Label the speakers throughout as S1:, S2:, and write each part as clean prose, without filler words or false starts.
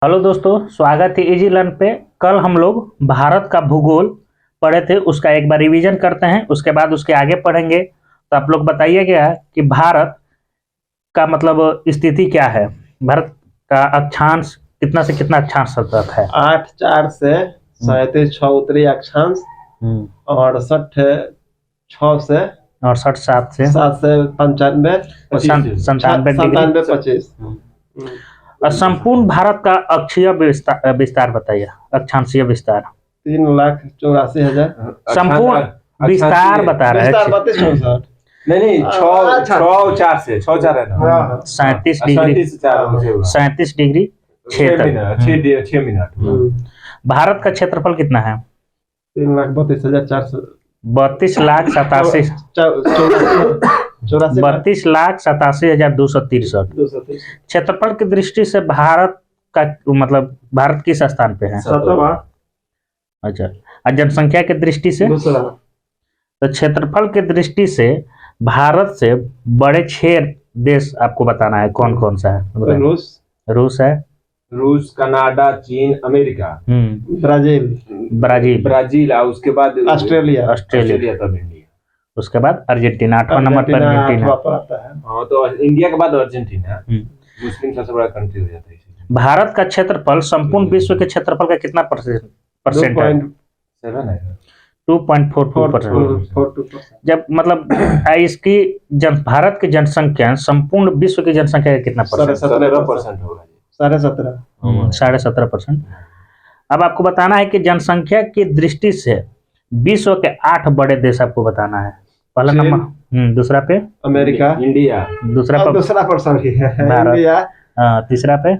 S1: Hello दोस्तों, स्वागत है इजी लर्न पे। कल हम लोग भारत का भूगोल पढ़े थे, उसका एक बार रिवीजन करते हैं, उसके बाद उसके आगे पढ़ेंगे। तो आप लोग बताइएगा कि भारत का मतलब स्थिति क्या है। भारत का अक्षांश कितना से कितना अक्षांश तक है?
S2: 8/4 से 37 उत्तरी अक्षांश और 67 से
S1: और 67 से
S2: 7 से 95
S1: 97 डिग्री
S2: 25।
S1: और संपूर्ण भारत का अक्षीय विस्तार बताइए, अक्षांशीय विस्तार।
S2: 3,84,000
S1: संपूर्ण विस्तार बता रहे हैं।
S2: 32,64
S3: नहीं 6/4 से 6/4 है ना।
S1: 37 डिग्री 37 डिग्री
S3: 6 मिनट।
S1: भारत का क्षेत्रफल कितना है?
S2: 3,32,400
S1: 32,87,263 क्षेत्रफल की दृष्टि से भारत का मतलब भारत किस स्थान पे है?
S2: 7वां।
S1: अच्छा, और जनसंख्या की दृष्टि से?
S2: दूसरा।
S1: तो क्षेत्रफल की दृष्टि से भारत से बड़े 6 देश आपको बताना है। कौन कौन सा है? रूस है,
S3: रूस, कनाडा, चीन, अमेरिका,
S2: ब्राजील
S3: और उसके बाद
S2: ऑस्ट्रेलिया
S3: तब इंडिया,
S1: उसके बाद अर्जेंटीना 8वां नंबर पर अर्जेंटीना
S2: आता है।
S3: हाँ, तो इंडिया के बाद अर्जेंटीना मुस्लिम सबसे बड़ा कंट्री हो जाता है।
S1: भारत का क्षेत्रफल संपूर्ण विश्व के क्षेत्रफल का कितना परसेंट है?
S3: 2.7 है।
S1: 2.42%। जब मतलब इसकी भारत की जनसंख्या संपूर्ण विश्व की जनसंख्या का कितना परसेंट?
S3: 17% होगा।
S1: 17.5%। अब आपको बताना है कि जनसंख्या की दृष्टि से विश्व के 8 बड़े देश आपको बताना है। पहला नंबर दूसरा पे
S3: अमेरिका, इंडिया,
S2: दूसरा पर सॉरी इंडिया,
S1: तीसरा पे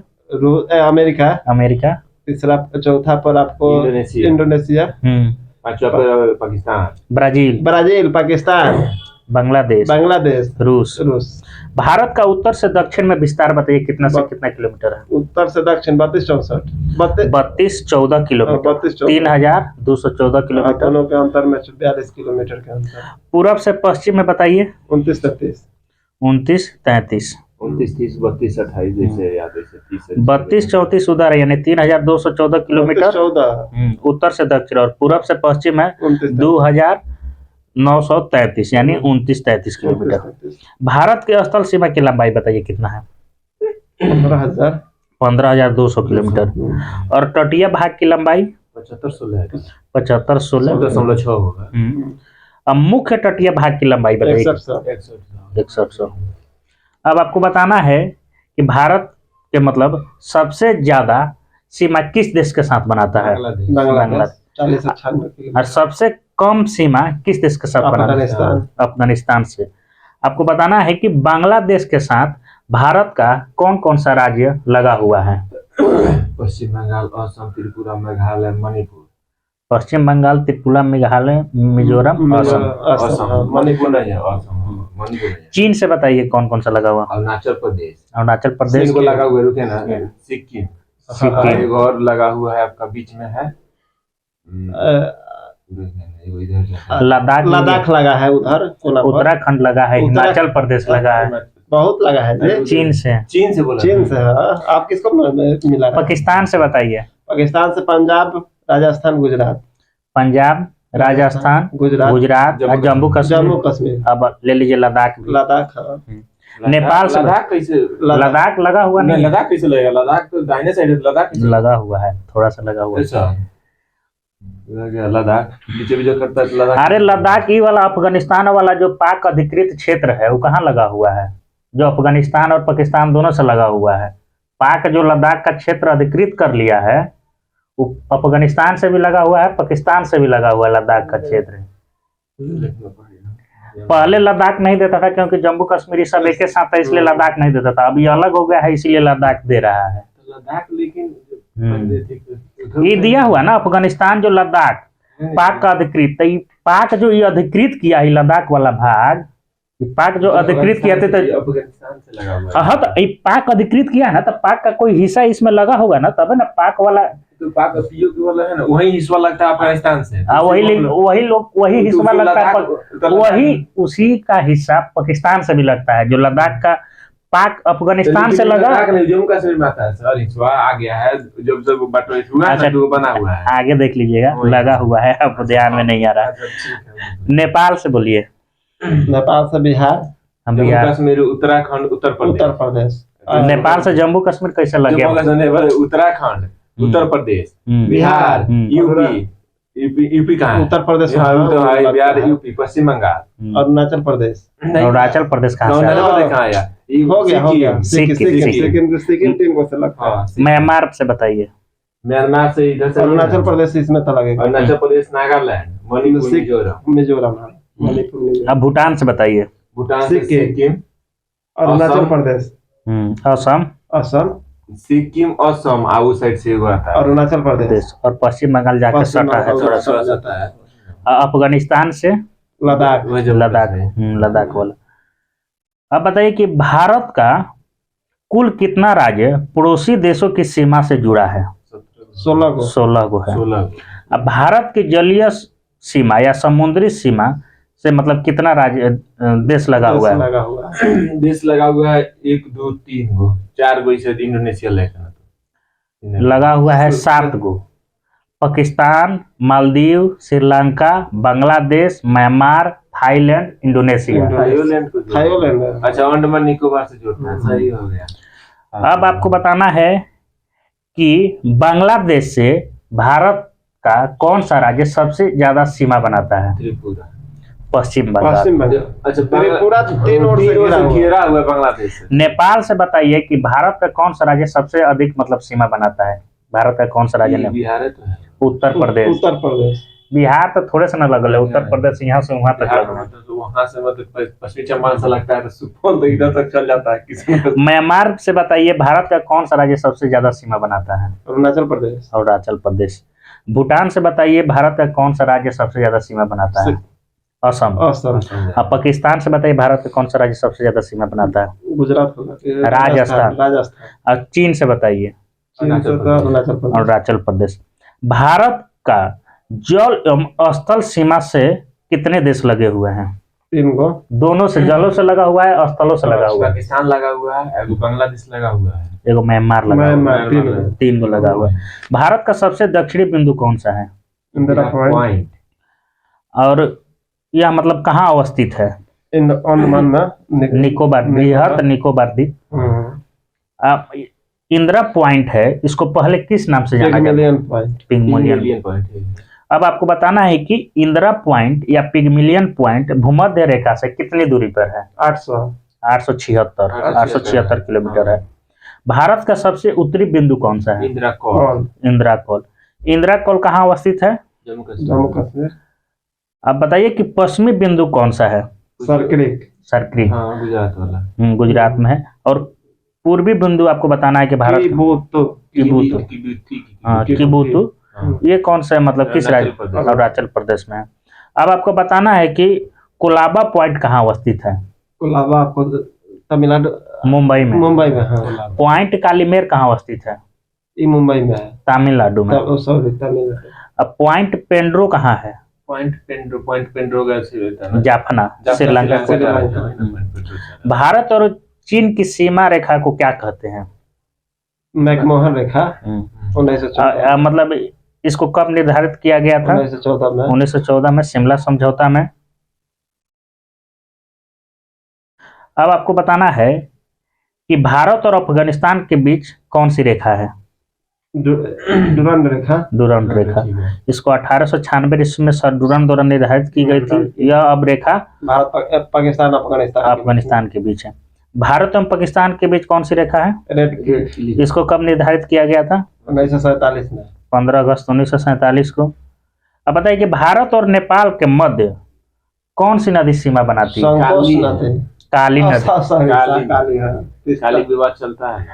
S2: अमेरिका, तीसरा चौथा पर आपको इंडोनेशिया,
S3: पांचवा पर पाकिस्तान,
S2: ब्राजील, पाकिस्तान, बांग्लादेश, रूस।
S1: भारत का उत्तर से दक्षिण में विस्तार बताइए, कितना से कितना किलोमीटर है?
S2: उत्तर से दक्षिण
S1: 32-14 किलोमीटर, 3,214 किलोमीटर।
S2: दोनों के अंतर में 42 किलोमीटर के अंतर।
S1: पूरब से पश्चिम में बताइए।
S2: 29-33
S3: 29-30 29-30 32-28 जैसे याद है
S1: 32-34 उधर है, यानी 3,214 किलोमीटर
S2: 14
S1: उत्तर से दक्षिण, और पूरब से पश्चिम है 2,933 यानी 29-33 किलोमीटर। भारत के स्थल सीमा की लंबाई बताइए, कितना है? 15,200 किलोमीटर। और तटीय भाग की लंबाई
S3: 75-16 होगा।
S1: अब मुख्य तटीय भाग की लंबाई बताइए। 6100। अब आपको बताना है कि भारत के मतलब सबसे ज्यादा सीमा किस देश के साथ बनाता है?
S2: बांग्लादेश 40-96
S1: और सबसे कम सीमा किस देश के साथ बनाता है? अफगानिस्तान से। आपको बताना है कि बांग्लादेश के साथ भारत का कौन कौन सा राज्य लगा हुआ है?
S3: पश्चिम बंगाल, असम, त्रिपुरा, मेघालय, मणिपुर।
S1: पश्चिम बंगाल, त्रिपुरा, मेघालय, मिजोरम, असम।
S3: मणिपुर नहीं है।
S1: चीन से बताइए कौन कौन सा लगा हुआ?
S3: अरुणाचल
S1: प्रदेश
S3: को लगा हुआ, रुके ना, सिक्किम एक और लगा हुआ है आपका, बीच में है
S1: लद्दाख
S2: लगा है उधर,
S1: उत्तराखंड लगा है, हिमाचल प्रदेश लगा है,
S2: बहुत लगा है।
S1: चीन से
S2: आप किसको मिला?
S1: पाकिस्तान से बताइए।
S2: पाकिस्तान से पंजाब, राजस्थान, गुजरात, जम्मू कश्मीर।
S1: अब ले लीजिए लद्दाख। नेपाल से लद्दाख लगा हुआ नहीं?
S3: लद्दाख कैसे लगेगा? लद्दाख तो दाहिने साइड
S1: लगा हुआ है, थोड़ा सा लगा हुआ है।
S3: लद्दाख नीचे भी जो करता है लद्दाख।
S1: अरे लद्दाख ये वाला अफगानिस्तान वाला जो पाक अधिकृत क्षेत्र है वो कहाँ लगा हुआ है? जो अफगानिस्तान और पाकिस्तान दोनों से लगा हुआ है। पाक जो लद्दाख का क्षेत्र अधिकृत कर लिया है वो अफगानिस्तान से भी लगा हुआ है, पाकिस्तान से भी लगा हुआ है। लद्दाख का क्षेत्र पहले लद्दाख नहीं देता था क्योंकि जम्मू कश्मीर सब एक साथ था, इसलिए लद्दाख नहीं देता था। अभी अलग हो गया है इसलिए लद्दाख दे रहा है।
S3: लद्दाख लेकिन
S1: ये दिया हुआ ना अफगानिस्तान जो लद्दाख पाक का अधिकृत, तो पाक जो ये अधिकृत किया है लद्दाख वाला भाग, पाक जो अधिकृत किया था
S3: अफगानिस्तान से लगा हुआ है।
S1: हाँ, तो पाक अधिकृत किया है ना, तो पाक का कोई हिस्सा इसमें लगा होगा ना, तब है ना पाक वाला।
S3: तो पाक पीओके वाला है ना, वही हिस्सा लगता है अफगानिस्तान से।
S1: वही हिस्सा लगता है, वही उसी का हिस्सा पाकिस्तान से भी लगता है। जो लद्दाख का पाक अफगानिस्तान से लगा।
S3: जम्मू कश्मीर में आता है सर, हिस्सा आ गया है जब जब बटो हुआ
S1: अच्छा,
S3: तो बना हुआ है,
S1: आगे देख लीजिएगा, लगा हुआ है, अब ध्यान में नहीं आ रहा है। नेपाल से बोलिए।
S2: नेपाल से बिहार,
S1: हम
S3: जम्मू
S1: बिहार।
S3: कश्मीर, उत्तराखंड, उत्तर
S2: उत्तर प्रदेश,
S1: नेपाल से जम्मू कश्मीर कैसे लग
S3: जम्मू
S1: गया?
S3: कश्मीर, उत्तराखंड, उत्तर प्रदेश, बिहार, यूपी, यूपी कहाँ है?
S2: उत्तर प्रदेश,
S3: बिहार, यूपी, पश्चिम बंगाल,
S2: अरुणाचल प्रदेश,
S1: अरुणाचल प्रदेश कहाँ से?
S3: कहाँ आया?
S2: हो गया
S1: सिक्किम।
S2: सिक्किम टीम को सेलेक्ट है।
S1: म्यांमार से बताइए।
S3: म्यांमार से इधर से
S2: अरुणाचल प्रदेश इसमें तो लगेगा,
S3: अरुणाचल प्रदेश, नागालैंड, मणिपुर, मिजोरम,
S2: मिजोरम, मणिपुर, मिजोरम।
S1: अब भूटान से बताइए।
S3: भूटान से सिक्किम,
S2: अरुणाचल प्रदेश,
S1: असम,
S2: असम,
S3: सिक्किम, असम, आउ साइड से हुआ था,
S2: अरुणाचल प्रदेश,
S1: और पश्चिम बंगाल जाके
S2: पश्चिम
S1: सटा है।
S2: बंगाल।
S3: थोड़ा थोड़ा सा है,
S1: अफगानिस्तान से
S2: लद्दाख,
S3: वह जम्मू
S1: लद्दाख,
S3: कश्मीर।
S1: लद्दाख वाला। अब बताइए कि भारत का कुल कितना राज्य पड़ोसी देशों की सीमा से जुड़ा है?
S2: 16 को।
S1: 16 को है।
S3: 16
S1: अब भारत की जलीय सीमा या समुद्री सीमा से मतलब कितना राज्य देश लगा हुआ है?
S2: लगा हुआ है।
S3: देश लगा हुआ है 1 2 3 गो 4 गो, इसे इंडोनेशिया लेकर
S1: लगा हुआ है 7 गो। Pakistan, Maldives, Sri Lanka, Bangladesh, Myanmar, Thailand, Indonesia.
S2: Thailand है।
S3: अच्छा, अंडमान निकोबार से जोड़ना है, सही हो गया।
S1: अब आपको बताना है कि बांग्लादेश से भारत का कौन सा राज्य सबसे ज्यादा सीमा बनाता है?
S3: त्रिपुरा,
S1: पश्चिम बंगाल।
S2: पश्चिम बंगाल।
S3: अच्छा,
S2: त्रिपुरा 3 ओर से
S3: घेरा हुआ है बांग्लादेश से।
S1: नेपाल से बताइए कि भारत का कौन सा राज्य सबसे अधिक मतलब सीमा बनाता है? भारत का कौन सा राज्य?
S3: बिहार है तो है।
S1: उत्तर प्रदेश।
S2: उत्तर प्रदेश,
S1: बिहार तो थोड़े से न लगल है, उत्तर प्रदेश यहाँ से वहां तक
S3: बिहार
S1: लगल है।
S3: तो वहां से मतलब पश्चिमी चंपारण से लगता है तो सुपौल तो इधर तक चल जाता है किसी को।
S1: म्यांमार से बताइए भारत का कौन सा राज्य सबसे ज्यादा सीमा बनाता है?
S2: अरुणाचल प्रदेश,
S1: अरुणाचल प्रदेश। भूटान से बताइए भारत का कौन सा राज्य सबसे ज्यादा सीमा बनाता है? असम।
S2: असम,
S1: अब पाकिस्तान से बताइए भारत का कौन सा राज्य सबसे ज्यादा सीमा बनाता है?
S2: गुजरात,
S1: राजस्थान।
S2: राजस्थान।
S1: और चीन से बताइए।
S2: चीन से तो अरुणाचल प्रदेश।
S1: अरुणाचल प्रदेश। भारत का जल एवं स्थल सीमा से कितने देश लगे हुए हैं?
S2: 3 गो।
S1: दोनों से, जलों से लगा हुआ है और स्थलों से लगा हुआ है।
S3: पाकिस्तान लगा हुआ है, एगो बांग्लादेश लगा हुआ है,
S1: एगो म्यांमार लगा हुआ
S2: म्यांमार, 3 गो।
S1: है। 3 गो लगा हुआ है। भारत का सबसे दक्षिणी बिंदु कौन सा है?
S2: इंदिरा पॉइंट।
S1: और यह मतलब कहाँ अवस्थित है?
S2: अंडमान में
S1: निकोबार, बृहद निकोबार द्वीप। अब इंदिरा पॉइंट है, इसको पहले किस नाम से जाना जाता है?
S2: पिग्मलियन पॉइंट।
S1: पिग्मलियन।
S3: पॉइंट है।
S1: अब आपको बताना है कि इंदिरा पॉइंट या पिग्मलियन पॉइंट भूमध्य रेखा से कितनी दूरी पर है? 876 किलोमीटर है। भारत का सबसे उत्तरी बिंदु कौन सा है?
S3: Indira call.
S1: Indira call. Indira call कहाँ अवस्थित है?
S3: जम्मू
S2: जम्मू
S3: कश्मीर।
S2: कश्मीर।
S1: अब बताइए कि पश्चिमी बिंदु कौन सा है?
S2: सरक्रिक।
S1: सरक्री,
S3: हाँ, गुजरात वाला।
S1: गुजरात में है। और पूर्वी बिंदु आपको बताना है कि भारत
S2: किबुतु।
S1: किबुतु, ये कौन सा है मतलब किस राज्य?
S3: अरुणाचल प्रदेश।
S1: अरुणाचल प्रदेश में है। अब आपको बताना है कि कोलाबा पॉइंट कहाँ अवस्थित है?
S2: कोलाबा आपको तमिलनाडु,
S1: मुंबई में।
S2: मुंबई में। हाँ,
S1: पॉइंट कालीमेर कहाँ अवस्थित है?
S2: ये मुंबई में है।
S1: तमिलनाडु में।
S2: सॉरी, तमिलनाडु।
S1: अब पॉइंट पेंड्रो कहाँ है?
S3: पॉइंट पेंड्रो का से रहता है ना,
S1: जाफना, श्रीलंका। भारत और चीन की सीमा रेखा को क्या कहते हैं?
S2: मैकमोहन रेखा। 1914।
S1: मतलब इसको कब निर्धारित किया गया था?
S2: 1914 में।
S1: 1914 में, शिमला समझौता में। अब आपको बताना है कि भारत और अफगानिस्तान के बीच कौन सी रेखा है?
S2: डुरंड रेखा।
S1: डुरंड रेखा। इसको 1896 ईस्वी में सर डुरंड द्वारा निर्धारित की गई थी। यह अब रेखा
S2: भारत, पाकिस्तान,
S1: अफगानिस्तान के बीच है। भारत एवं पाकिस्तान के बीच कौन सी रेखा है?
S2: Red gate.
S1: इसको कब निर्धारित किया गया था?
S2: 1947 में।
S1: 15 अगस्त 1947 को। अब बताइए कि भारत और नेपाल के मध्य कौन सी नदी सीमा बनाती है?
S2: संकोच नदी।
S1: काली नदी।
S3: काली विवाद चलता है।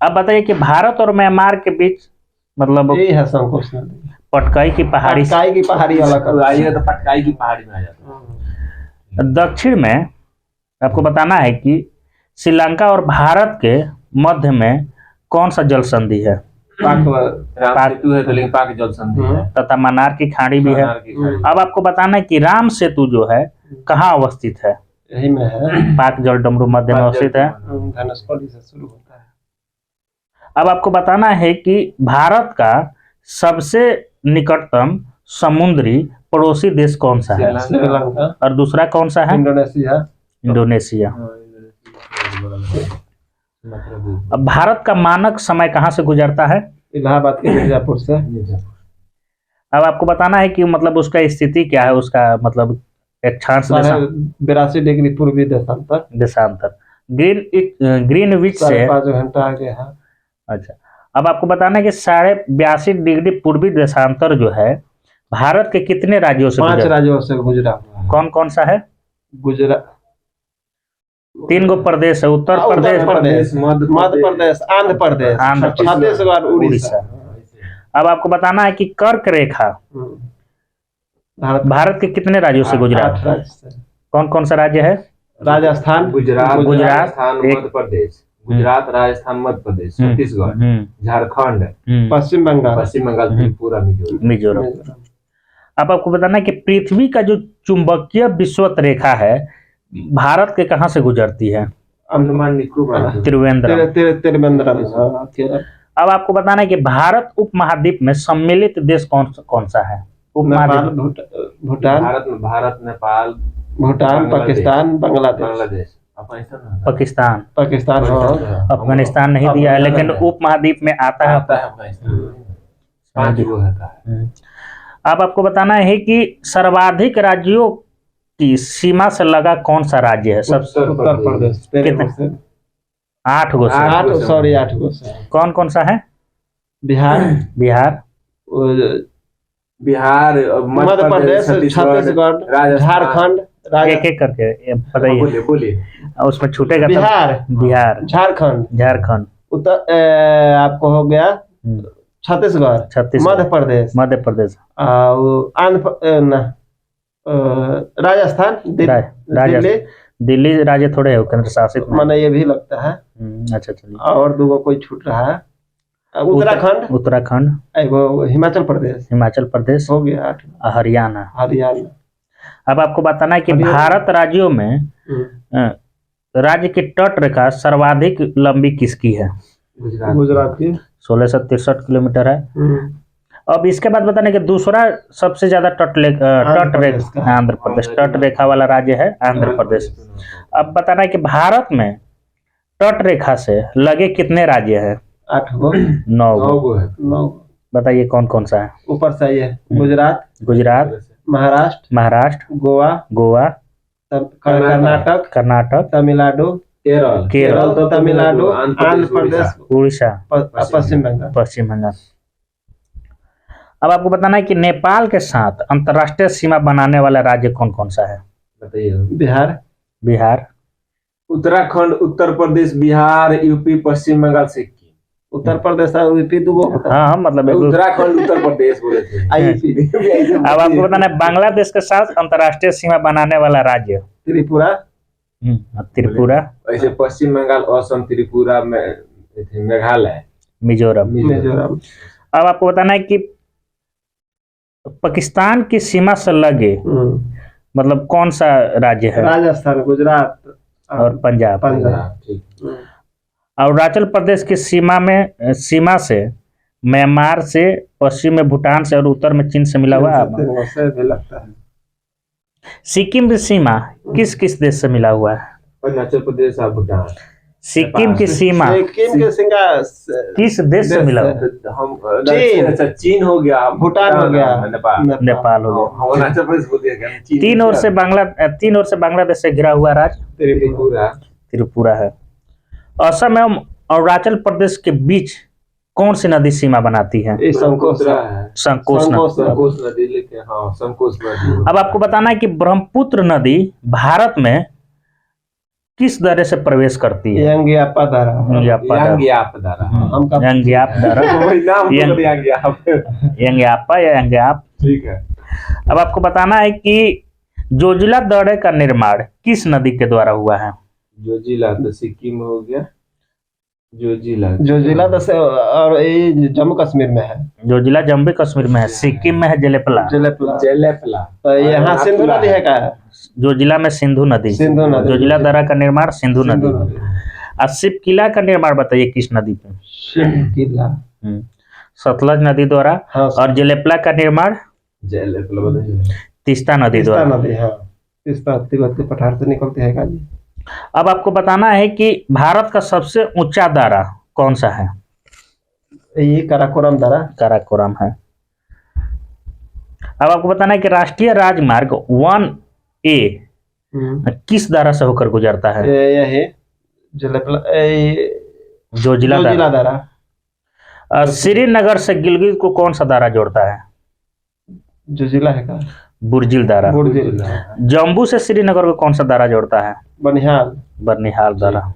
S1: अब बताइए कि भारत और म्यांमार के बीच मतलब
S2: यही है संकोच नदी।
S1: पटकाई की पहाड़ी
S2: वाला कर
S3: आइए तो पटकाई की पहाड़ी में आ जाता है।
S1: दक्षिण में आपको बताना है कि श्रीलंका और भारत के मध्य में कौन सा जल संधि है?
S3: राम सेतु है तो, लेकिन पाक जल संधि है
S1: तथा मन्नार की खाड़ी भी है। अब आपको बताना है कि राम सेतु जो है कहाँ अवस्थित है?
S2: यही में है।
S1: पाक जल डमरू मध्य में अवस्थित है।
S2: धनुषकोडी से शुरू होता है।
S1: अब आपको बताना है कि भारत का सबसे निकटतम समुद्री पड़ोसी देश कौन सा है,
S2: श्रीलंका,
S1: और दूसरा कौन सा है?
S2: इंडोनेशिया।
S1: इंडोनेशिया। अब भारत का मानक समय कहाँ से गुजरता है?
S2: इलाहाबाद के मिर्जापुर से।
S1: अब आपको बताना है कि मतलब उसका स्थिति क्या है, उसका मतलब अक्षांश
S2: 82 डिग्री पूर्वी देशांतर।
S1: देशांतर ग्रीनविच से
S2: 5.5 घंटा आगे है।
S1: अच्छा, अब आपको बताना है कि 82.5 डिग्री पूर्वी देशांतर जो है भारत के कितने राज्यों से
S2: 5 राज्यों से गुजरा हुआ है।
S1: कौन कौन सा है?
S2: गुजरात,
S1: 3 गो प्रदेश है, उत्तर प्रदेश,
S2: मध्य प्रदेश, आंध्र प्रदेश, छत्तीसगढ़, उड़ीसा।
S1: अब आपको बताना है कि कर्क रेखा भारत के कितने राज्यों से गुजरा?
S2: 8 राज्य से।
S1: कौन कौन सा राज्य है?
S3: राजस्थान, गुजरात,
S1: एक-
S3: मध्य प्रदेश, गुजरात, राजस्थान, मध्य प्रदेश, छत्तीसगढ़, झारखंड,
S2: पश्चिम बंगाल,
S3: त्रिपुरा,
S1: मिजोरम। अब आपको बताना है कि पृथ्वी का जो चुंबकीय विषुवत रेखा है भारत के कहाँ से गुजरती है?
S3: अंडमान निकोबार,
S1: त्रिवेंद्रम।
S2: त्रिवेंद्रम। केरल।
S1: अब आपको बताना है कि भारत उपमहाद्वीप में सम्मिलित देश कौन सा है?
S2: नेपाल, भूटान,
S3: भारत, नेपाल,
S2: भूटान, पाकिस्तान, बांग्लादेश।
S1: पाकिस्तान।
S2: हाँ।
S1: अफगानिस्तान नहीं दिया है, लेकिन उपमहाद्वीप में आता है। अब आपको बताना है कि सर्वाधिक राज्यों की सीमा से लगा कौन सा राज्य है?
S2: उत्तर प्रदेश।
S1: कितने? 8 गो से।
S2: 8 गो से।
S1: कौन कौन सा है?
S2: बिहार, मध्य प्रदेश, छत्तीसगढ़, झारखंड।
S1: एक एक करके बताइए,
S3: बोलिए।
S1: उसमें छूटेगा बिहार, झारखंड,
S2: उत्तर आपको हो गया छत्तीसगढ़, मध्य प्रदेश, राजस्थान,
S1: दिल्ली राज्य थोड़े है केंद्र शासित
S2: माने ये भी लगता है।
S1: अच्छा चलिए।
S2: और 2 कोई छूट रहा है।
S1: उत्तराखंड,
S2: हिमाचल प्रदेश हो गया। 8
S1: हरियाणा। अब आपको बताना है कि भारत राज्यों में राज्य की तट रेखा सर्वाधिक लंबी किसकी है?
S2: गुजरात की
S1: 1663 किलोमीटर है। अब इसके बाद बताने कि दूसरा सबसे ज्यादा तट रेखा आंध्र प्रदेश, तट रेखा वाला राज्य है आंध्र प्रदेश। अब बताना है कि भारत में तट रेखा से लगे कितने राज्य हैं?
S2: 8 गो,
S1: 9 गो। बताइए कौन कौन सा है?
S2: ऊपर से ये गुजरात, महाराष्ट्र, गोवा, कर्नाटक, तमिलनाडु, केरल, तमिलनाडु, आंध्र प्रदेश,
S1: उड़ीसा,
S2: पश्चिम
S1: बंगाल। अब आपको बताना है कि नेपाल के साथ अंतर्राष्ट्रीय सीमा बनाने वाला राज्य कौन कौन सा है?
S2: बताइए।
S1: बिहार,
S3: उत्तराखंड, उत्तर प्रदेश, बिहार, यूपी, पश्चिम बंगाल, सिक्किम।
S2: उत्तर प्रदेश और यूपी 2 गो।
S1: हाँ मतलब
S3: उत्तराखंड, उत्तर प्रदेश बोले थे।
S1: अब आपको बताना है बांग्लादेश के साथ अंतर्राष्ट्रीय सीमा बनाने वाला राज्य? त्रिपुरा।
S3: ऐसे पश्चिम बंगाल, असम, त्रिपुरा, मेघालय,
S1: मिजोरम। अब आपको बताना है कि पाकिस्तान की सीमा से लगे मतलब कौन सा राज्य है?
S2: राजस्थान, गुजरात
S1: और पंजाब। अरुणाचल प्रदेश की सीमा से म्यांमार से, पश्चिम में भूटान से और उत्तर में चीन से मिला हुआ है। सिक्किम की सीमा किस किस देश से मिला हुआ है?
S3: अरुणाचल प्रदेश और भूटान।
S1: सिक्किम की सीमा किस देश से मिला हुआ?
S3: चीन हो गया,
S2: भूटान हो गया,
S1: नेपाल हो गया।
S3: अरुणाचल प्रदेश बोल दिया।
S1: 3 ओर से बांग्लादेश से घिरा हुआ राज्य त्रिपुरा है। असम एवं अरुणाचल प्रदेश के बीच कौन सी नदी सीमा बनाती है?
S2: संकोच
S3: नदी।
S1: अब आपको बताना है कि ब्रह्मपुत्र नदी भारत में किस दर्रे से प्रवेश करती है?
S2: यंग्यापा
S1: या यंग्याप।
S3: ठीक है।
S1: अब आपको बताना है कि जोजिला दर्रे का निर्माण किस नदी के द्वारा हुआ है?
S3: जोजिला तो सिक्किम हो गया।
S2: जो जिला दस और ये जम्मू कश्मीर में है।
S1: जो जिला जम्मू कश्मीर में है, सिक्किम में है जेलेपला।
S2: जेलेपला तो यहाँ सिंधु नदी है का?
S1: जो जिला में सिंधु नदी। जो जिला दरा का निर्माण सिंधु नदी। और शिव किला का निर्माण बताइए किस नदी पे?
S2: शिव किला
S1: सतलज नदी द्वारा। और जेलेपला का निर्माण तीस्ता नदी द्वारा।
S2: तीस्ता तिब्बत के पठार से निकलती है का जी।
S1: अब आपको बताना है कि भारत का सबसे ऊंचा दारा कौन सा है?
S2: ये काराकोरम दारा।
S1: काराकोरम है। अब आपको बताना है कि राष्ट्रीय राजमार्ग 1A किस दारा से होकर गुजरता है?
S2: यही
S1: जो जिला दारा। श्रीनगर से गिलगित को कौन सा दारा जोड़ता है?
S2: जो जिला है का?
S1: बुर्जिल दारा। जम्मू से श्रीनगर को कौन सा दारा जोड़ता है? बनिहाल दारा।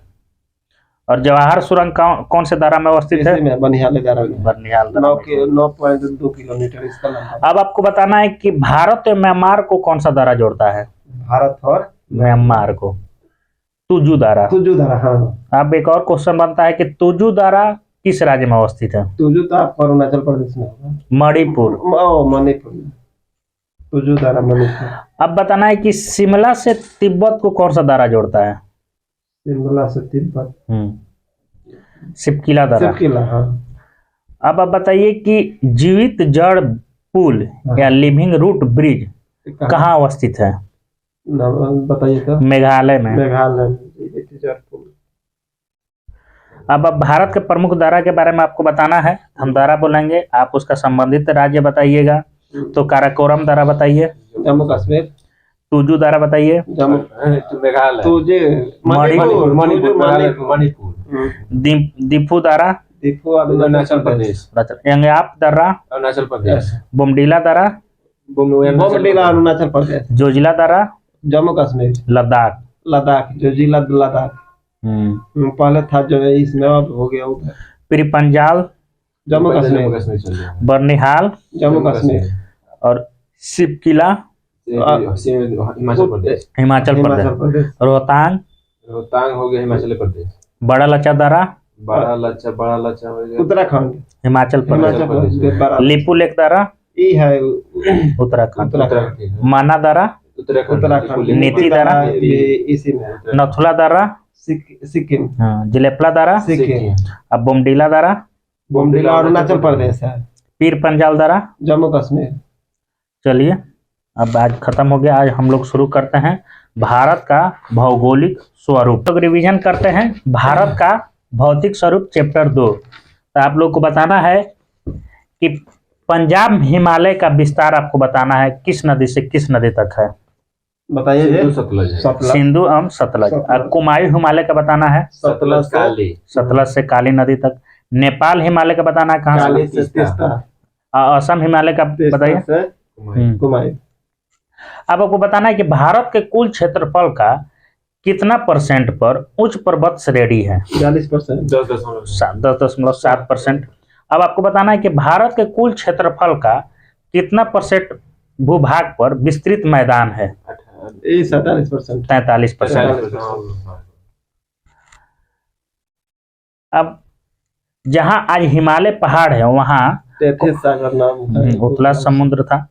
S1: और जवाहर सुरंग कौन से दारा में अवस्थित है?
S2: बनिहाल दारा।
S3: 9.2 किलोमीटर इसका लंबाई।
S1: अब आपको बताना है कि भारत और म्यांमार को कौन सा दारा जोड़ता है?
S2: भारत और
S1: म्यांमार को तुजू दारा।
S2: हाँ।
S1: अब एक और क्वेश्चन बनता है कि तुजू दारा किस राज्य में अवस्थित है?
S2: तुजू तो आपको अरुणाचल प्रदेश में होगा।
S1: मणिपुर।
S2: मणिपुर। तुजू दारा मणिपुर।
S1: अब बताना है कि शिमला से तिब्बत को कौन सा दारा जोड़ता है?
S2: शिमला से तिब्बत
S1: शिवकिला दारा।
S2: हाँ।
S1: अब आप बताइए कि जीवित जड़ पुल या लिविंग रूट ब्रिज कहाँ अवस्थित है?
S2: बताइए तो।
S1: मेघालय में। अब भारत के प्रमुख दारा के बारे में आपको बताना है। हम दारा बोलेंगे, आप उसका संबंधित राज्य बताइएगा। तो काराकोरम दारा बताइए।
S2: जम्मू कश्मीर।
S1: तुजू दारा बताइए। दीफू दारा।
S2: अरुणाचल प्रदेश।
S1: यंगयाप दारा।
S3: अरुणाचल प्रदेश।
S1: बोमडीला दारा।
S2: अरुणाचल प्रदेश।
S1: जोजिला दारा।
S2: जम्मू कश्मीर। लद्दाख। जो जिला लद्दाख पहले था, जो इसमें अब हो गया उधर।
S1: पिरपंजाल
S2: जम्मू कश्मीर।
S1: बर्निहाल
S2: जम्मू कश्मीर।
S1: और शिवकिला हिमाचल प्रदेश।
S3: रोहतांग हो गया हिमाचल प्रदेश।
S1: बड़ा लच्चा दारा।
S3: बड़ा लच्चा हो गया
S2: उत्तराखंड।
S1: हिमाचल प्रदेश। लिपू लेक दारा
S2: है
S1: उत्तराखंड। माना दारा
S2: उत्तराखंड।
S1: नीति दारा
S2: इसी में।
S1: नथुला दारा
S2: सिक्किम।
S1: जिलेपला दारा
S2: सिक्किम।
S1: अब बोमडीला दारा
S2: अरुणाचल प्रदेश है।
S1: पीर पंजाल दारा
S2: जम्मू कश्मीर।
S1: चलिए, अब आज खत्म हो गया। आज हम लोग शुरू करते हैं भारत का भौगोलिक स्वरूप। तो रिवीजन करते हैं भारत का भौतिक स्वरूप चैप्टर 2। तो आप लोग को बताना है कि पंजाब हिमालय का विस्तार आपको बताना है किस नदी से किस नदी तक है?
S2: बताइए।
S1: सिंधु एवं सतलज। कुमायूं हिमालय का बताना है सतलज से काली नदी तक। नेपाल हिमालय का बताना है कहाँ से? असम हिमालय का बताइए।
S2: कुमायूं।
S1: अब आपको बताना है कि भारत के कुल क्षेत्रफल का कितना % पर उच्च पर्वत श्रेणी है?
S2: 40%।
S1: 10.7%। अब आपको बताना है कि भारत के कुल क्षेत्रफल का कितना % भूभाग पर विस्तृत मैदान है?
S2: 43%।
S1: 43%। अब जहां आज हिमालय पहाड़ है वहां
S2: सागर नाम है।
S1: उतला समुद्र था।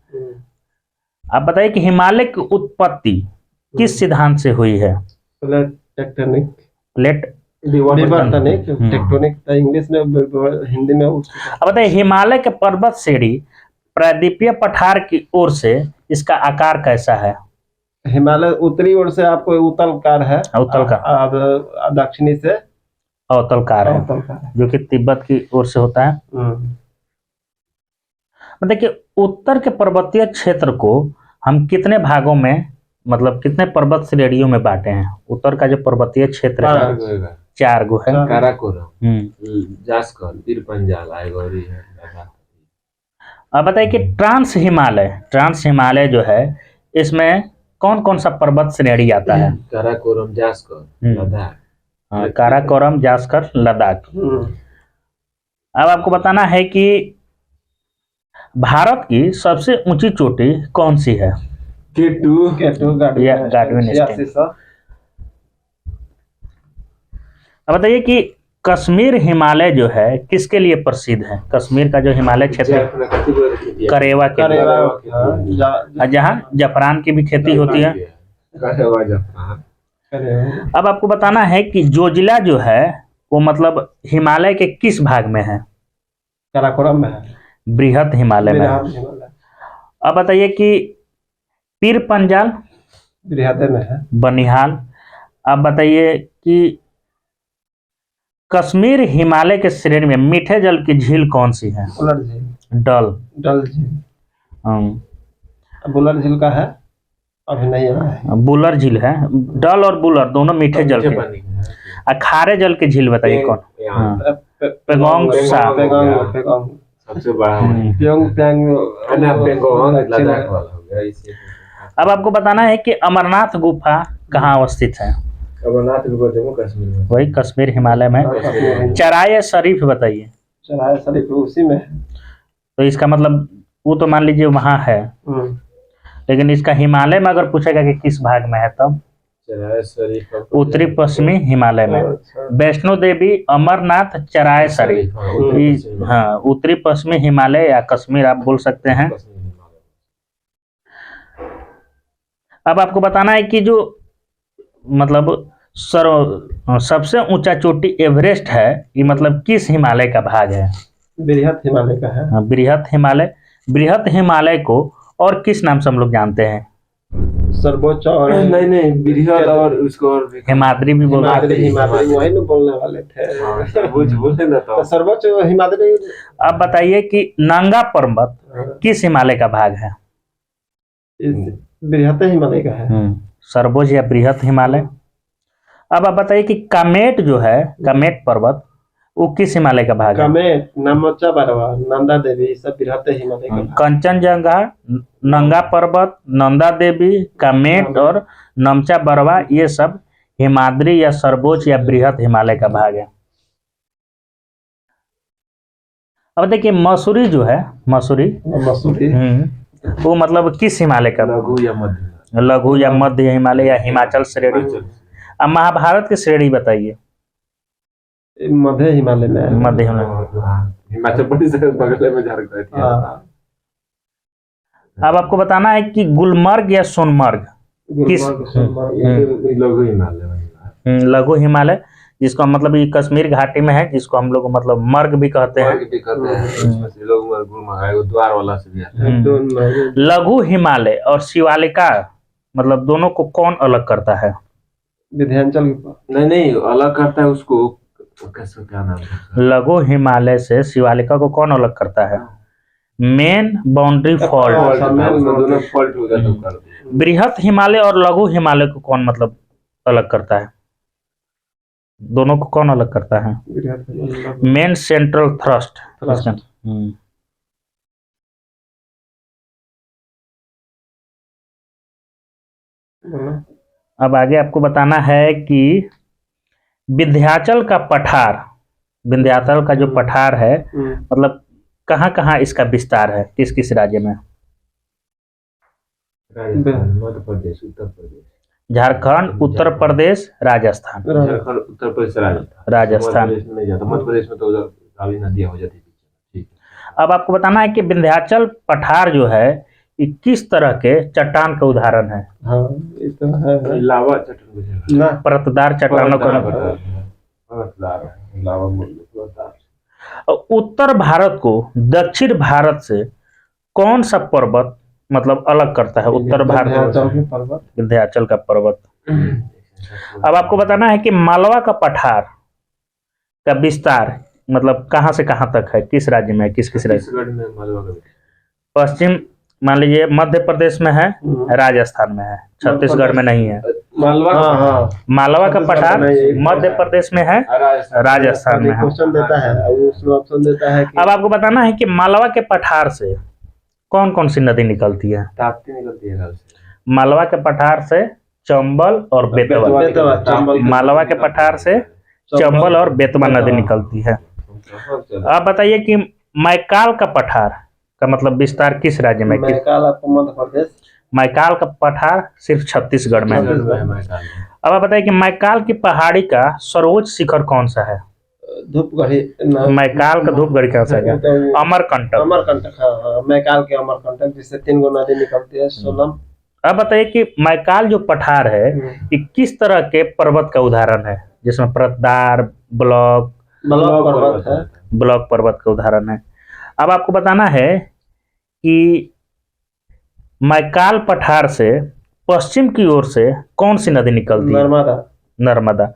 S1: आप बताइए कि हिमालय की उत्पत्ति किस सिद्धांत से हुई है?
S2: प्लेट
S1: टेक्टोनिक
S2: इंग्लिश में, हिंदी में।
S1: अब बताइए हिमालय के पर्वत श्रेणी प्रायद्वीपीय पठार की ओर से इसका आकार कैसा है?
S2: हिमालय उत्तरी ओर से आपको उत्तलकार है।
S1: उत्तलकार।
S2: दक्षिणी से
S1: अवतलकार है, जो कि तिब्बत की ओर से होता है। देखिए, उत्तर के पर्वतीय क्षेत्र को हम कितने भागों में, मतलब कितने पर्वत श्रेणियों में बांटे हैं? उत्तर का जो पर्वतीय क्षेत्र है 4 गो है।
S3: काराकोरम, जास्कर, पीर पंजाल, आइवरी है।
S1: अब बताइए कि ट्रांस हिमालय जो है इसमें कौन कौन सा पर्वत श्रेणी आता है?
S3: काराकोरम, जास्कर, लद्दाख।
S1: काराकोरम, जास्कर, लद्दाख। अब आपको बताना है कि भारत की सबसे ऊंची चोटी कौन सी है?
S2: गार्डविन।
S1: अब बताइए कि कश्मीर हिमालय जो है किसके लिए प्रसिद्ध है? कश्मीर का जो हिमालय क्षेत्र करेवा के लिए, और जहाँ जफरान की भी खेती होती है। अब आपको बताना है कि जोजिला जो है वो मतलब हिमालय के किस भाग में है?
S2: काराकोरम में है,
S1: बृहत हिमालय में है। अब बताइए कि पीर पंजाल
S2: बृहद में है,
S1: बनिहाल। अब बताइए कि कश्मीर हिमालय के श्रेणी में मीठे जल की झील कौन सी है?
S2: बुलर झील।
S1: डल
S2: झील। बुलर झील का है, अभी नहीं है।
S1: बुलर झील है। डल और बुलर दोनों मीठे जल के। खारे जल की झील बताइए कौन? पेगोंग सा।
S3: सबसे बड़ा
S1: अब आपको बताना है कि अमरनाथ गुफा कहाँ अवस्थित है?
S3: अमरनाथ गुफा जम्मू कश्मीर में,
S1: वही कश्मीर हिमालय में। चराय शरीफ बताइए।
S2: चराय शरीफ उसी में है।
S1: तो इसका मतलब वो तो मान लीजिए वहाँ है, लेकिन इसका हिमालय में अगर पूछेगा कि किस भाग में है तब
S3: चराय शरीफ
S1: उत्तरी पश्चिमी हिमालय में। वैष्णो देवी, अमरनाथ, चराय शरीफ, हाँ उत्तरी पश्चिमी हिमालय या कश्मीर आप बोल सकते हैं। अब आपको बताना है कि जो मतलब सबसे ऊंचा चोटी एवरेस्ट है, ये मतलब किस हिमालय का भाग है?
S2: बृहत हिमालय का है।
S1: हाँ, बृहत हिमालय। बृहत हिमालय को और किस नाम से हम लोग जानते हैं?
S2: सर्वोच्च और
S3: नहीं बृहत और उसको और
S1: हिमाद्री भी बोलते हैं।
S2: हिमाद्री वही ना बोलने वाले थे।
S3: बोलते ना तो
S2: सर्वोच्च हिमाद्री।
S1: अब बताइए कि नंगा पर्वत किस हिमालय का भाग है?
S2: बृहत हिमालय का है।
S1: सर्वोच्च या बृहत हिमालय। अब आप बताइए कि कामेट जो है, कामेट पर्वत वो किस हिमालय का भाग है?
S2: कामेट, नमचा बरवा, नंदा देवी सब बृहत हिमालय का भाग।
S1: कंचनजंगा, नंगा पर्वत, नंदा देवी, कामेट और नमचा बरवा ये सब हिमाद्री या सर्वोच्च या बृहत हिमालय का भाग है। अब देखिए मसूरी जो है, मसूरी वो मतलब किस हिमालय का? लघु या मध्य हिमालय या हिमाचल श्रेणी। अब महाभारत की श्रेणी बताइए।
S2: मध्य हिमालय में।
S1: मध्य हिमालय,
S3: हिमाचल प्रदेश के बगल में झारखंड है।
S1: अब आपको बताना है कि गुलमर्ग या सोनमर्ग किस?
S3: लघु हिमालय।
S1: लघु हिमालय, जिसको मतलब ये कश्मीर घाटी में है, जिसको हम लोग मतलब मर्ग भी कहते हैं।
S3: द्वार वाला से भी आता है।
S1: लघु हिमालय और शिवालिका मतलब दोनों को कौन अलग करता है?
S2: विंध्याचल
S3: नहीं अलग करता है उसको, कैसे क्या नाम है?
S1: लघु हिमालय से शिवालिका को कौन अलग करता है? Main boundary fault.
S3: दोनों फॉल्ट हो जाता है।
S1: बृहत हिमालय और लघु हिमालय को कौन मतलब अलग करता है? दोनों को कौन अलग करता है? Main central thrust. अब आगे आपको बताना है कि विंध्याचल का पठार, विंध्याचल का जो पठार है मतलब कहाँ कहाँ इसका विस्तार है, किस किस राज्य में?
S3: मध्य प्रदेश, उत्तर प्रदेश,
S1: झारखंड, उत्तर प्रदेश, राजस्थान।
S3: झारखंड, उत्तर प्रदेश,
S1: राजस्थान
S3: नहीं जाता। मध्य प्रदेश में तो काली नदियां हो जाती है। ठीक है।
S1: अब आपको बताना है कि विंध्याचल पठार जो है ये किस तरह के चट्टान का उदाहरण है?
S2: हाँ, ये तो है।
S3: लावा चट्टान,
S1: परतदार चट्टानों का। उत्तर भारत को दक्षिण भारत से कौन सा पर्वत मतलब अलग करता है? उत्तर भारत विंध्याचल का पर्वत। अब आपको बताना है कि मालवा का पठार का विस्तार मतलब कहाँ से कहाँ तक है, किस राज्य में है, किस किस राज्य में? पश्चिम मान लीजिए मध्य प्रदेश में है, राजस्थान में है, छत्तीसगढ़ में नहीं है। मालवा का पठार मध्य प्रदेश में है, राजस्थान में है। अब आपको बताना है कि मालवा के पठार से कौन कौन सी नदी निकलती है?
S3: ताप्ती निकलती है।
S1: मालवा के पठार से चंबल और बेतवा। मालवा के पठार से चंबल और बेतवा नदी निकलती है। आप बताइए कि मैकाल का पठार का मतलब विस्तार किस राज्य में?
S2: मैकाल आपको मध्य प्रदेश।
S1: मैकाल का पठार सिर्फ छत्तीसगढ़ में है। अब आप बताइए कि मैकाल की पहाड़ी का सर्वोच्च शिखर कौन सा है?
S2: धूपगढ़ी
S1: मैकाल का धूपगढ़ी कहाँ से आ गया? अमरकंटक।
S2: अमरकंटक, हाँ हाँ, मैकाल के अमरकंटक, जिससे 3 गो नदी निकलती है, सोलम।
S1: अब बताइए कि मैकाल जो पठार है ये किस तरह के पर्वत का उदाहरण है, जिसमें परतदार ब्लॉक
S2: पर्वत है।
S1: ब्लॉक पर्वत का उदाहरण है। अब आपको बताना है कि मैकाल पठार से पश्चिम की ओर से कौन सी नदी निकलती है? नर्मदा।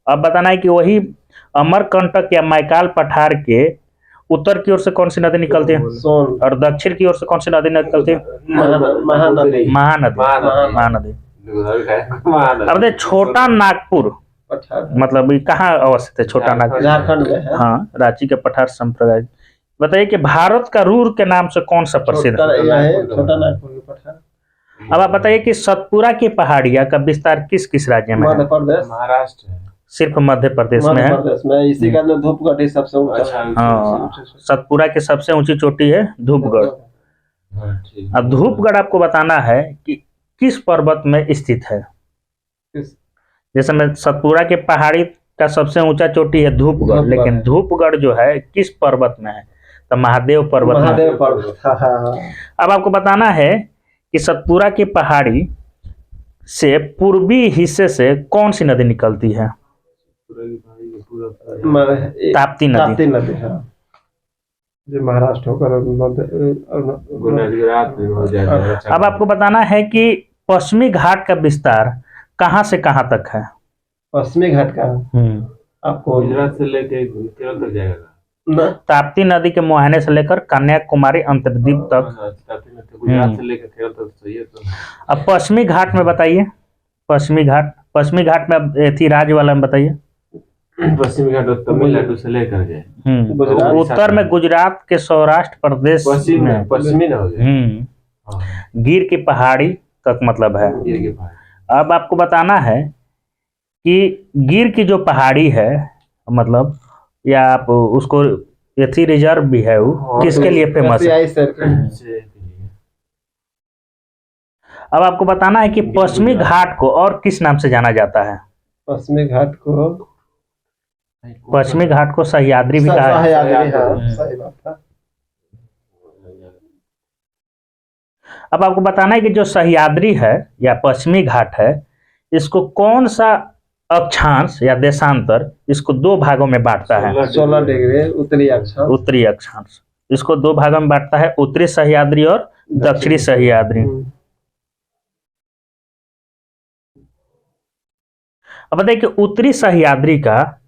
S1: अब बताना है कि वही अमरकंटक या मैकाल पठार के उत्तर की ओर से कौन सी नदी निकलती है,
S2: सोन,
S1: और दक्षिण की ओर से कौन सी नदी निकलती है?
S2: महानदी।
S1: महानदी। अब देखिए छोटा नागपुर मतलब ये कहाँ अवस्थित है? छोटा नागपुर
S2: झारखंड में है।
S1: हाँ, रांची के पठार संप्रदाय। बताइए कि भारत का रूर के नाम से कौन सा प्रसिद्ध है?
S2: छोटा नागपुर के पठार।
S1: अब आप बताइए कि सतपुरा की पहाड़ियां का विस्तार किस किस राज्य में है?
S2: मध्य प्रदेश,
S3: महाराष्ट्र है।
S1: सिर्फ मध्य प्रदेश में है।
S2: इसी का जो धूपगढ़ी सबसे ऊंचा।
S1: हाँ, सतपुरा की सबसे ऊंची चोटी है धूपगढ़। अब धूपगढ़ आपको बताना है कि किस पर्वत में स्थित है। जैसे मैं सतपुरा के पहाड़ी का सबसे ऊंचा चोटी है धूपगढ़, लेकिन धूपगढ़ जो है किस पर्वत में है? तो महादेव पर्वत में। अब आपको बताना है कि सतपुरा की पहाड़ी से पूर्वी हिस्से से कौन सी नदी निकलती है? ताप्ती नदी।
S2: हाँ, जो महाराष्ट्र होकर
S1: अब आपको बताना है कि पश्चिमी घाट का विस्तार कहाँ से कहाँ तक है?
S2: पश्चिमी घाट का आपको
S3: गुजरात से लेकर केरल तक जाएगा।
S1: ताप्ती नदी के मुहाने से लेकर कन्याकुमारी अंतर्द्वीप तक।
S3: गुजरात से लेकर केरल तक सही है। तो
S1: अब पश्चिमी घाट में बताइए, पश्चिमी घाट में थी राज्य वाला में बताइए।
S3: पश्चिमी घाट तमिलनाडु से लेकर गए,
S1: उत्तर में गुजरात के सौराष्ट्र प्रदेश में
S3: पश्चिमी ना हो गए,
S1: गिर की पहाड़ी तक मतलब है।
S3: गिर की पहाड़ी।
S1: अब आपको बताना है कि गिर की जो पहाड़ी है मतलब, या आप उसको यथी रिजर्व भी है, वो किसके लिए फेमस है? अब आपको बताना है कि पश्चिमी घाट को और किस नाम से जाना जाता है?
S2: पश्चिमी
S1: घाट को सह्याद्री भी कहा है।
S2: सही बात है।
S1: अब आपको बताना है कि जो सह्याद्री है या पश्चिमी घाट है, इसको कौन सा अक्षांश या देशांतर इसको 2 भागों में बांटता है?
S2: 16 डिग्री
S1: उत्तरी अक्षांश इसको 2 भागों में बांटता है, उत्तरी सह्याद्री और दक्षिणी सह्याद्री। अब बताइए कि उत्तरी सह्याद्री का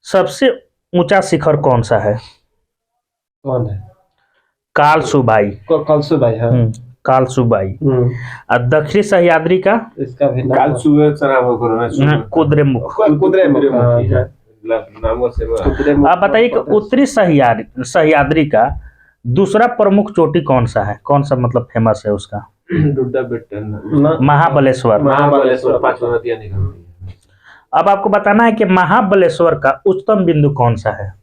S1: सबसे ऊंचा शिखर कौन सा है?
S2: कौन है?
S1: कालसुबाई।
S2: हाँ।
S1: कालसुबाई। और दक्षिणी सह्याद्री का
S2: इसका भी
S1: कुद्रेमुख। आप बताइए कि उत्तरी सह्याद्री का दूसरा प्रमुख चोटी कौन सा है? कौन सा मतलब फेमस है उसका? महाबलेश्वर।
S3: 5 नदियां निकलती है।
S1: अब आपको बताना है कि महाबलेश्वर का उच्चतम बिंदु कौन सा है?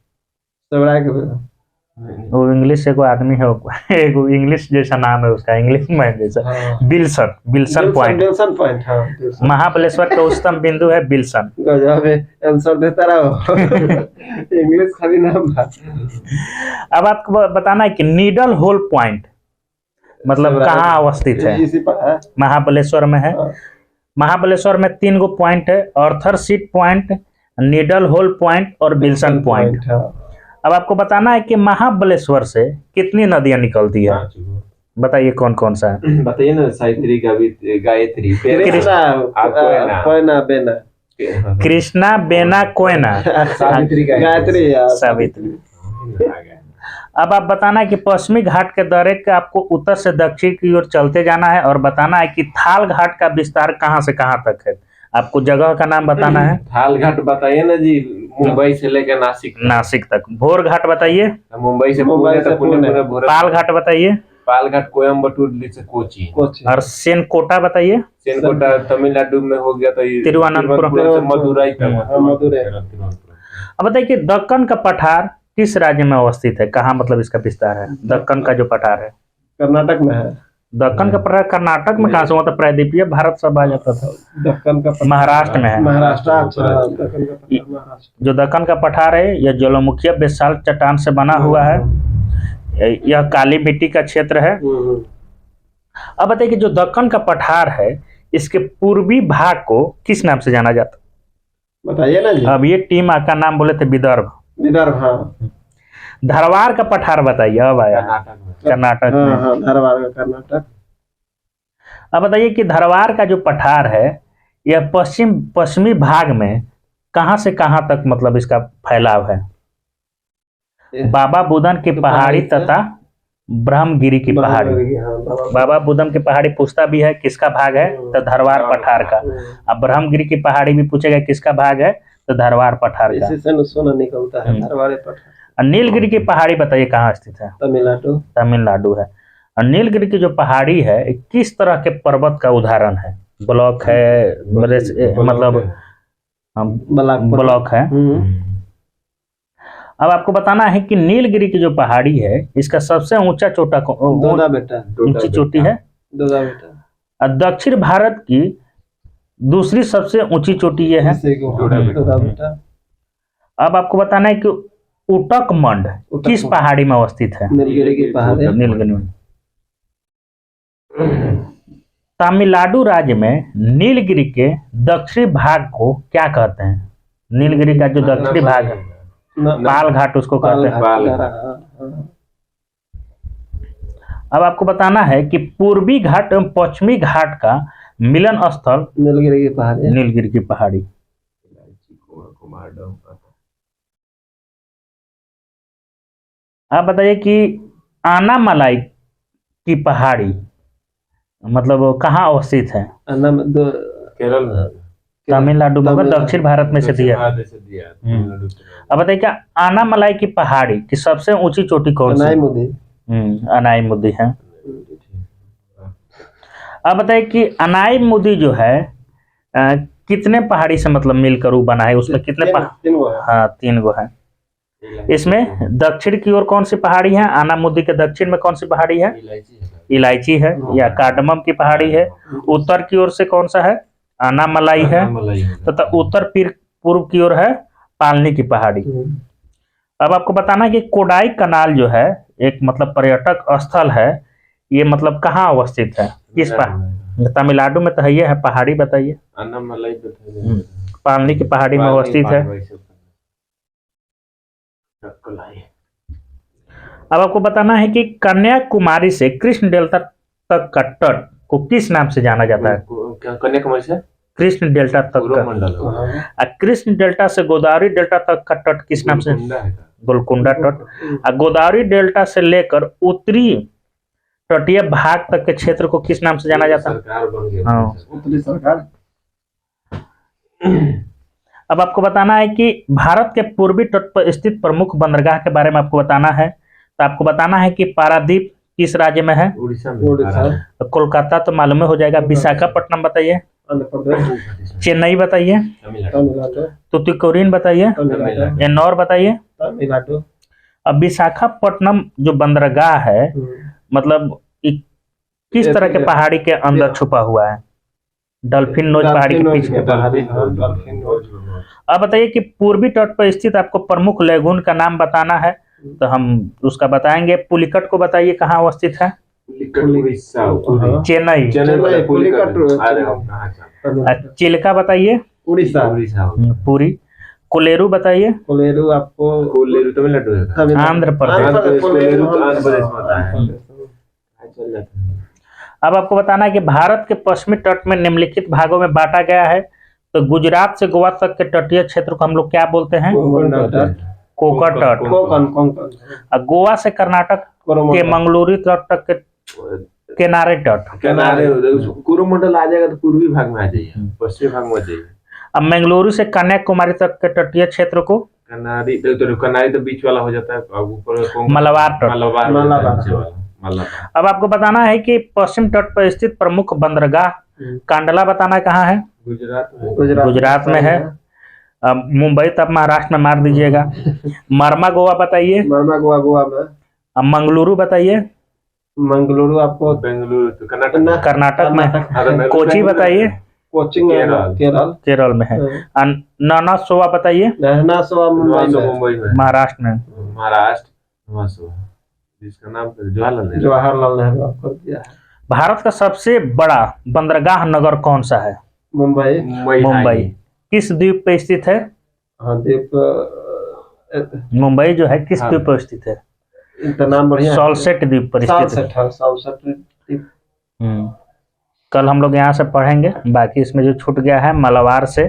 S1: वो इंग्लिश से कोई आदमी है, एक इंग्लिश जैसा नाम है उसका, इंग्लिश में जैसा बिल्सन पॉइंट। महाबलेश्वर का उच्चतम बिंदु है बिल्सन।
S2: आंसर देता रहो। इंग्लिश खाली नाम था।
S1: अब आपको बताना है कि नीडल होल पॉइंट मतलब कहाँ अवस्थित है? महाबलेश्वर में है। महाबलेश्वर में 3 गो पॉइंट है, Arthur seat point, needle hole point और बिल्सन पॉइंट। अब आपको बताना है कि महाबलेश्वर से कितनी नदियां निकलती है? बताइए कौन कौन सा है?
S3: बताइए ना। सावित्री का भी, गायत्री,
S1: कृष्णा, बेना, कोयना, सावित्री। अब आप बताना है कि पश्चिमी घाट के दौरे का आपको उत्तर से दक्षिण की ओर चलते जाना है, और बताना है कि थाल घाट का विस्तार कहाँ से कहाँ तक है। आपको जगह का नाम बताना है।
S3: थाल घाट बताइए ना जी। मुंबई से लेकर
S1: नासिक तक। भोर घाट बताइए।
S3: मुंबई से पुणे।
S1: पाल घाट बताइए।
S3: पाल घाट कोयम्बटूर से कोची। और
S1: सेनकोटा बताइए।
S3: सेनकोटा तमिलनाडु में हो गया, तो
S1: तिरुवनंतपुरम,
S3: मदुरई।
S1: अब बताइए कि दक्कन का पठार किस राज्य में अवस्थित है? कहाँ मतलब इसका विस्तार है? दक्कन का जो पठार है
S2: कर्नाटक में है।
S1: दक्कन का पठार कर्नाटक में कहाँ से हुआ था? प्रायद्वीपीय भारत सब आ जाता था।
S2: दक्कन का पठार
S1: महाराष्ट्र में है।
S2: महाराष्ट्र, अच्छा दक्कन का पठार महाराष्ट्र।
S1: जो दक्कन का पठार है यह ज्वालामुखीय बेसाल्ट चट्टान से बना हुआ है। यह काली मिट्टी का क्षेत्र है। अब बताइए कि जो दक्कन का पठार है इसके पूर्वी भाग को किस नाम से जाना जाता?
S2: बताइए ना जी।
S1: अब ये टीम का नाम बोले थे विदर्भ।
S2: विदर्भ, हाँ।
S1: धरवार का पठार बताइए। अब आया कर्नाटक में।
S2: हाँ, धरवार का कर्नाटक।
S1: अब बताइए कि धरवार का जो पठार है यह पश्चिमी भाग में कहां से कहां तक मतलब इसका फैलाव है? बाबा बुदन की पहाड़ी तथा ब्रह्मगिरी की पहाड़ी। बाबा बुदन की पहाड़ी पूछता भी है किसका भाग है, तो धरवार पठार का। अब ब्रह्मगिरी की पहाड़ी भी पूछेगा किसका भाग है, तो धरवार पठार का।
S2: इससे सोना निकलता है, धरवार पठार।
S1: और नीलगिरी की पहाड़ी बताइए कहाँ स्थित है?
S2: तमिलनाडु।
S1: तमिलनाडु है। और नीलगिरी की जो पहाड़ी है किस तरह के पर्वत का उदाहरण है? ब्लॉक है, मतलब ब्लॉक है। अब आपको बताना है कि नीलगिरी की जो पहाड़ी है इसका सबसे ऊंचा चोटा ऊंची चोटी है
S2: दोदा बेटा।
S1: और दक्षिण भारत की दूसरी सबसे ऊंची चोटी ये है
S2: दोदा बेटा।
S1: अब आपको बताना है कि उटकमंड किस पहाड़ी में अवस्थित है?
S2: नीलगिरी की पहाड़ी।
S1: नीलगिरी में। तमिलनाडु राज्य में नीलगिरी के दक्षिणी भाग को क्या कहते हैं? नीलगिरी का जो दक्षिणी भाग है पाल घाट उसको कहते हैं। अब आपको बताना है कि पूर्वी घाट एवं पश्चिमी घाट का मिलन स्थल नीलगिरी की पहाड़ी। आप बताइए कि आनामलाई की पहाड़ी मतलब कहाँ अवस्थित है?
S3: केरल में,
S1: तमिलनाडु में, दक्षिण भारत में से दिया। अब बताइए क्या आनामलाई की पहाड़ी की सबसे ऊंची चोटी कौन सी? अनाईमुदी है। अब बताइए कि अनाईमुदी जो है कितने पहाड़ी से मतलब मिलकर बना है? उसमें कितने हाँ 3 गो है। इसमें दक्षिण की ओर कौन सी पहाड़ी है? अनामुदी के दक्षिण में कौन सी पहाड़ी है? इलायची है या कार्डमम की पहाड़ी है। उत्तर की ओर से कौन सा है? अनामलाई है। तथा उत्तर पूर्व की ओर है पालनी की पहाड़ी। अब आपको बताना है कि कोडाई कनाल जो है एक मतलब पर्यटक स्थल है, ये मतलब कहाँ अवस्थित है? किस पहाड़ी? तमिलनाडु में तो है, ये है पहाड़ी बताइए। पालनी की पहाड़ी में अवस्थित है। अब आपको बताना है कि कन्याकुमारी से कृष्ण डेल्टा तक का तट को किस नाम से जाना जाता है?
S3: कन्याकुमारी से
S1: कृष्ण डेल्टा तक का। कृष्ण डेल्टा से गोदावरी डेल्टा तक का तट किस नाम से? गोलकुंडा तट। गोदावरी डेल्टा से लेकर उत्तरी तटीय भाग तक के क्षेत्र को किस नाम से जाना जाता है?
S2: उत्तरी सरकार।
S1: अब आपको बताना है कि भारत के पूर्वी तट पर स्थित प्रमुख बंदरगाह के बारे में आपको बताना है। तो आपको बताना है कि पारादीप किस राज्य में है?
S3: उड़ीसा में।
S1: कोलकाता तो मालूम हो जाएगा। विशाखापट्टनम बताइए। चेन्नई बताइए। तुतुकुड़ीन बताइए। एन्नौर बताइए। अब विशाखापट्टनम जो बंदरगाह है मतलब किस तरह के पहाड़ी के अंदर छुपा हुआ है? डॉल्फिन नोज पहाड़ी के पीछे। अब बताइए कि पूर्वी तट पर स्थित आपको प्रमुख लेगून का नाम बताना है, तो हम उसका बताएंगे। पुलिकट को बताइए कहाँ अवस्थित है? चेन्नई। चिल्का बताइए।
S2: उड़ीसा।
S1: पूरी। कोलेरू बताइए।
S2: कोलेरू आपको
S3: तमिलनाडु है।
S1: आंध्र प्रदेश। अब आपको बताना है कि भारत के पश्चिमी तट में निम्नलिखित भागों में बांटा गया है। तो गुजरात से गोवा तक के तटीय क्षेत्र को हम लोग क्या बोलते हैं? कोंकण तट। गोवा से कर्नाटक के मंगलूरू तट तक के किनारे तट।
S3: कोरोमंडल आ जाएगा तो पूर्वी भाग में आ जाइए, पश्चिमी भाग में जाइए।
S1: अब मंगलुरु से कन्याकुमारी तक के तटीय क्षेत्र को
S3: कनारी तो बीच वाला हो जाता है। ऊपर
S1: मलबार तट। अब आपको बताना है कि पश्चिम तट पर स्थित प्रमुख बंदरगाह कांडला बताना कहाँ है? गुजरात में है। मुंबई तब महाराष्ट्र में मार दीजिएगा। मरमा गोवा बताइए।
S2: मरमा गोवा में।
S1: अब मंगलुरु बताइए।
S2: मंगलुरु आपको
S3: बेंगलुरु तो कर्नाटक
S1: कर्नाटक में।
S3: अगर
S1: कोची बताइए,
S2: कोचिंग
S3: केरल।
S2: केरल
S1: में है। नानासोवा बताइए,
S2: नानासोवा
S3: मुंबई में,
S1: महाराष्ट्र में।
S3: महाराष्ट्र, जिसका नाम
S2: जवाहरलाल नेहरू आपको दिया है।
S1: भारत का सबसे बड़ा बंदरगाह नगर कौन सा है?
S2: मुंबई।
S1: किस द्वीप पे स्थित है?
S2: हाँ, द्वीप
S1: मुंबई जो है किस द्वीप पर स्थित है?
S2: इनका नाम बढ़िया,
S1: सॉल्सेट द्वीप पर स्थित है।
S2: सॉल्सेट द्वीप।
S1: कल हम लोग यहाँ से पढ़ेंगे, बाकी इसमें जो छूट गया है मलाबार से